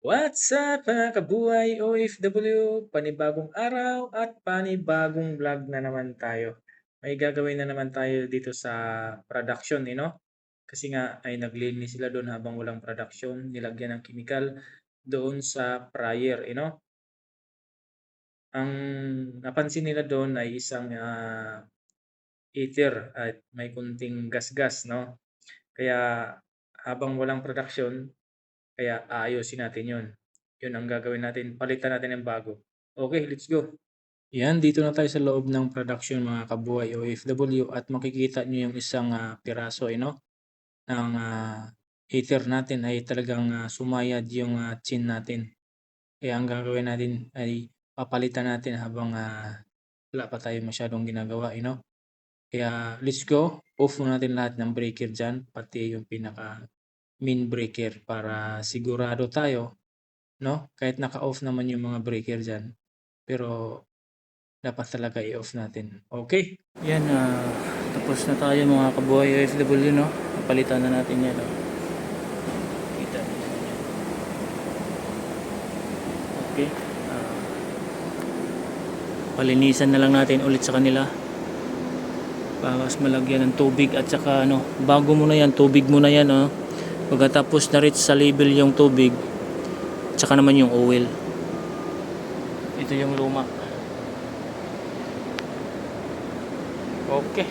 What's up mga kabuhay OFW? Panibagong araw at panibagong vlog na naman tayo. May gagawin na naman tayo dito sa production, Kasi nga ay naglinis sila doon habang walang production, nilagyan ng chemical doon sa fryer, Ang napansin nila doon ay isang heater at may kunting gas-gas, no? Kaya habang walang production, kaya aayusin natin 'yun. 'Yun ang gagawin natin, palitan natin ng bago. Okay, let's go. Yan, dito na tayo sa loob ng production mga kabuhay OFW at makikita nyo yung isang piraso ng heater natin ay talagang sumayad yung chin natin. Kaya ang gagawin natin ay papalitan natin habang wala pa tayo masyadong ginagawa. Kaya let's go. Off muna natin lahat ng breaker dyan, pati yung pinaka main breaker para sigurado tayo, no? Kahit naka-off naman yung mga breaker dyan, pero dapat talaga i-off natin. Okay? Yan, tapos na tayo mga kabuhay OFW, no? Napalitan na natin yan, no? Kita niyo yan. Okay. Palinisan na lang natin ulit sa kanila. Bawas malagyan ng tubig at saka bago muna yan, tubig muna yan, no? Pagkatapos na rin sa label yung tubig, at saka naman yung oil. Ito yung luma. Okay.